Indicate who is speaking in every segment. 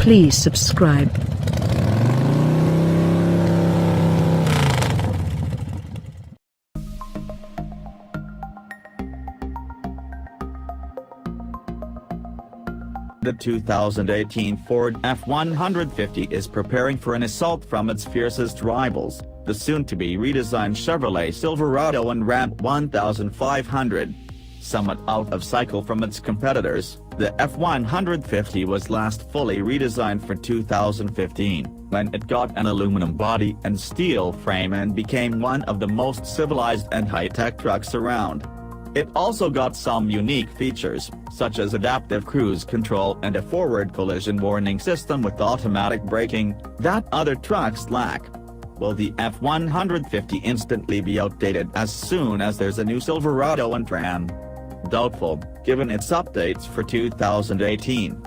Speaker 1: Please subscribe.
Speaker 2: The 2018 Ford F-150 is preparing for an assault from its fiercest rivals, the soon-to-be-redesigned Chevrolet Silverado and Ram 1500. Somewhat out of cycle from its competitors, the F-150 was last fully redesigned for 2015, when it got an aluminum body and steel frame and became one of the most civilized and high-tech trucks around. It also got some unique features, such as adaptive cruise control and a forward collision warning system with automatic braking, that other trucks lack. Will the F-150 instantly be outdated as soon as there's a new Silverado and Ram? Doubtful, given its updates for 2018.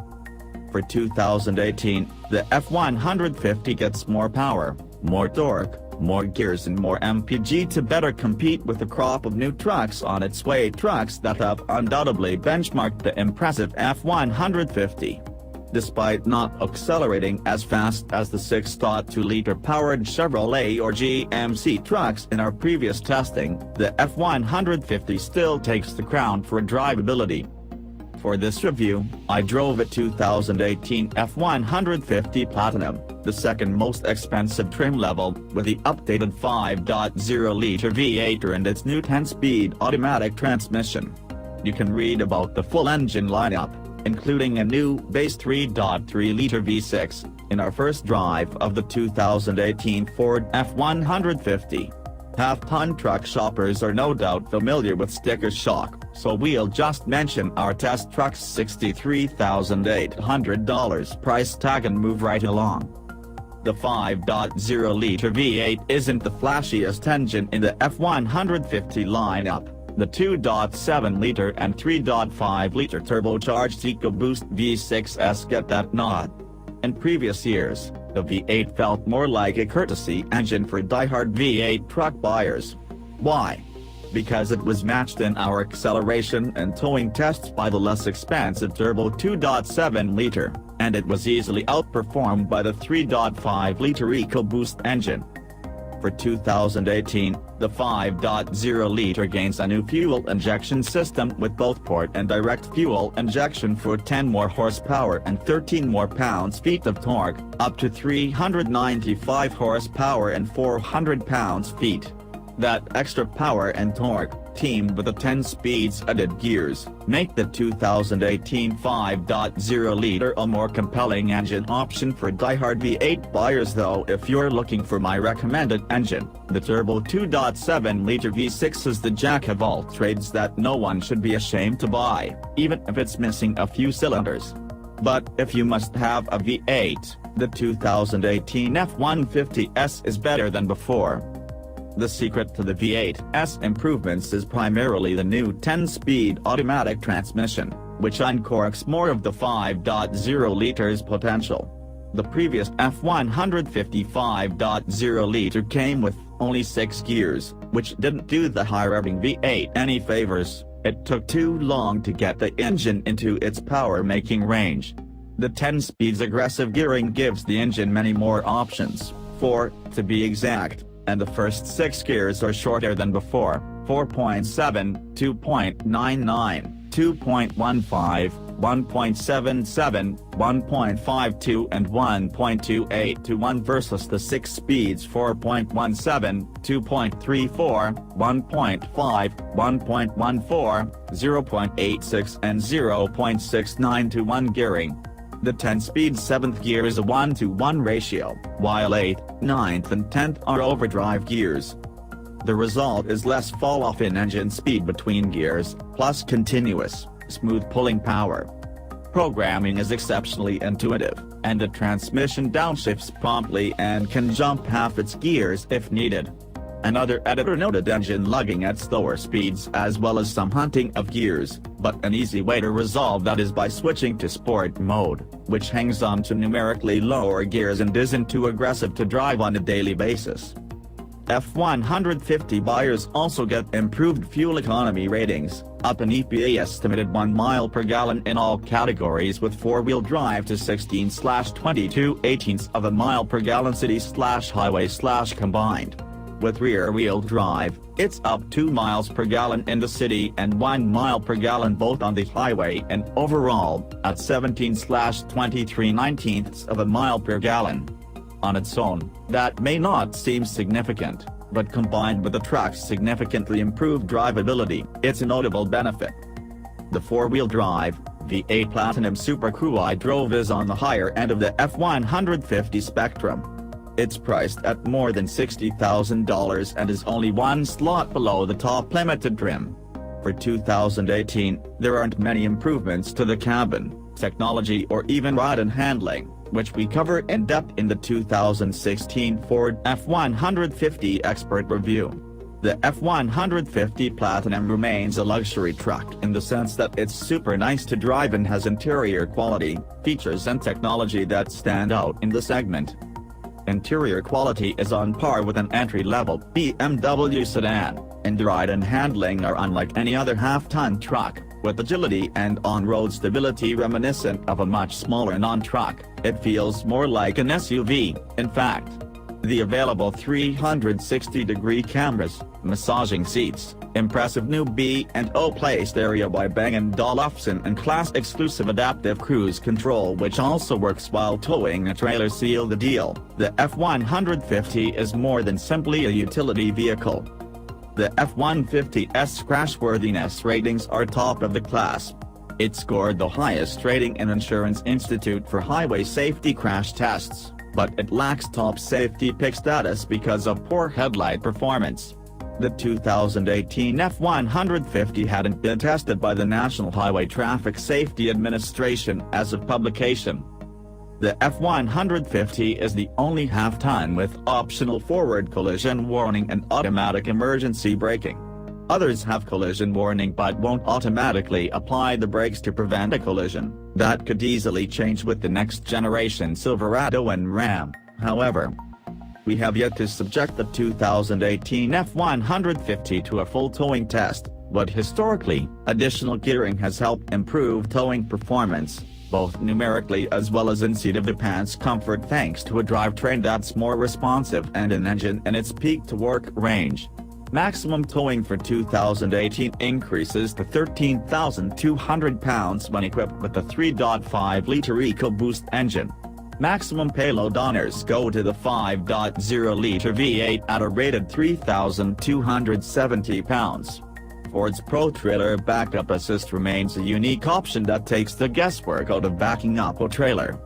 Speaker 2: For 2018, the F-150 gets more power, more torque, more gears and more mpg to better compete with the crop of new trucks on its way, trucks that have undoubtedly benchmarked the impressive F-150. Despite not accelerating as fast as the 6.2-liter powered Chevrolet or GMC trucks in our previous testing, the F-150 still takes the crown for drivability. For this review, I drove a 2018 F-150 Platinum, the second most expensive trim level, with the updated 5.0-liter V8 and its new 10-speed automatic transmission. You can read about the full engine lineup, including a new base 3.3-liter V6, in our first drive of the 2018 Ford F-150. Half-ton truck shoppers are no doubt familiar with sticker shock, so we'll just mention our test truck's $63,800 price tag and move right along. The 5.0-liter V8 isn't the flashiest engine in the F-150 lineup. The 2.7-liter and 3.5-liter turbocharged EcoBoost V6s get that nod. In previous years, the V8 felt more like a courtesy engine for die-hard V8 truck buyers. Why? Because it was matched in our acceleration and towing tests by the less expensive turbo 2.7-liter, and it was easily outperformed by the 3.5-liter EcoBoost engine. For 2018, the 5.0-liter gains a new fuel injection system with both port and direct fuel injection for 10 more horsepower and 13 more pounds-feet of torque, up to 395 horsepower and 400 pounds-feet. That extra power and torque, teamed with the 10 speeds added gears, make the 2018 5.0-liter a more compelling engine option for die-hard V8 buyers. Though if you're looking for my recommended engine, the turbo 2.7-liter V6 is the jack of all trades that no one should be ashamed to buy, even if it's missing a few cylinders. But if you must have a V8, the 2018 F-150S is better than before. The secret to the V8's improvements is primarily the new 10-speed automatic transmission, which uncorks more of the 5.0-liter's potential. The previous F-150 5.0-liter came with only 6 gears, which didn't do the high-revving V8 any favors. It took too long to get the engine into its power-making range. The 10-speed's aggressive gearing gives the engine many more options, 4, to be exact, and the first 6 gears are shorter than before: 4.7, 2.99, 2.15, 1.77, 1.52 and 1.28 to 1 versus the 6 speeds 4.17, 2.34, 1.5, 1.14, 0.86 and 0.69 to 1 gearing. The 10-speed 7th gear is a 1-to-1 ratio, while 8th, 9th and 10th are overdrive gears. The result is less fall-off in engine speed between gears, plus continuous, smooth pulling power. Programming is exceptionally intuitive, and the transmission downshifts promptly and can jump half its gears if needed. Another editor noted engine lugging at slower speeds as well as some hunting of gears, but an easy way to resolve that is by switching to sport mode, which hangs on to numerically lower gears and isn't too aggressive to drive on a daily basis. F150 buyers also get improved fuel economy ratings, up an EPA estimated 1 mile per gallon in all categories with four-wheel drive to 16/22/18ths of a mile per gallon city/highway/combined. With rear-wheel drive, it's up 2 miles per gallon in the city and 1 mile per gallon both on the highway and overall, at 17/23/19ths of a mile per gallon. On its own, that may not seem significant, but combined with the truck's significantly improved drivability, it's a notable benefit. The four-wheel drive, V8 Platinum Super Crew I drove is on the higher end of the F150 spectrum. It's priced at more than $60,000 and is only one slot below the top limited trim. For 2018, there aren't many improvements to the cabin, technology or even ride and handling, which we cover in depth in the 2016 Ford F150 Expert Review. The F150 Platinum remains a luxury truck in the sense that it's super nice to drive and has interior quality, features and technology that stand out in the segment. Interior quality is on par with an entry-level BMW sedan, and ride and handling are unlike any other half-ton truck, with agility and on-road stability reminiscent of a much smaller non-truck. It feels more like an SUV, in fact. The available 360-degree cameras, massaging seats, impressive new B&O Play stereo by Bang & Olufsen and class-exclusive adaptive cruise control which also works while towing a trailer seal the deal. The F150 is more than simply a utility vehicle. The F150's crashworthiness ratings are top of the class. It scored the highest rating in Insurance Institute for highway safety crash tests, but it lacks top safety pick status because of poor headlight performance. The 2018 F150 hadn't been tested by the National Highway Traffic Safety Administration as of publication. The F150 is the only half-ton with optional forward collision warning and automatic emergency braking. Others have collision warning but won't automatically apply the brakes to prevent a collision. That could easily change with the next generation Silverado and Ram, however. We have yet to subject the 2018 F150 to a full towing test, but historically, additional gearing has helped improve towing performance, both numerically as well as in seat-of-the-pants comfort thanks to a drivetrain that's more responsive and an engine in its peak-to-work range. Maximum towing for 2018 increases to 13,200 pounds when equipped with the 3.5-liter EcoBoost engine. Maximum payload honors go to the 5.0-liter V8 at a rated 3,270 pounds. Ford's Pro Trailer Backup Assist remains a unique option that takes the guesswork out of backing up a trailer.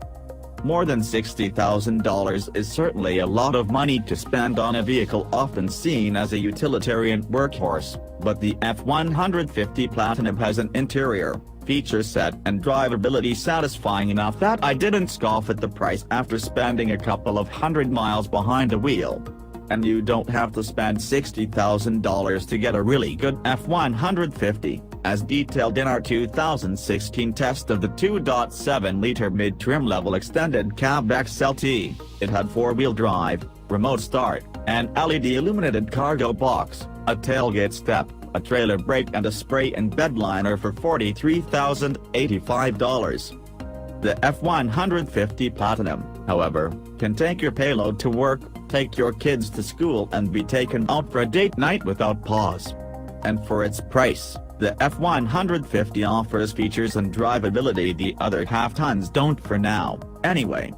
Speaker 2: More than $60,000 is certainly a lot of money to spend on a vehicle often seen as a utilitarian workhorse, but the F150 Platinum has an interior, feature set and drivability satisfying enough that I didn't scoff at the price after spending a couple of hundred miles behind the wheel. And you don't have to spend $60,000 to get a really good F150, as detailed in our 2016 test of the 2.7-liter mid-trim level extended cab XLT. It had four-wheel drive, remote start, an LED illuminated cargo box, a tailgate step, a trailer brake and a spray and bed liner for $43,085. The F150 Platinum, however, can take your payload to work, take your kids to school and be taken out for a date night without pause. And for its price, the F150 offers features and drivability the other half-tons don't for now, anyway.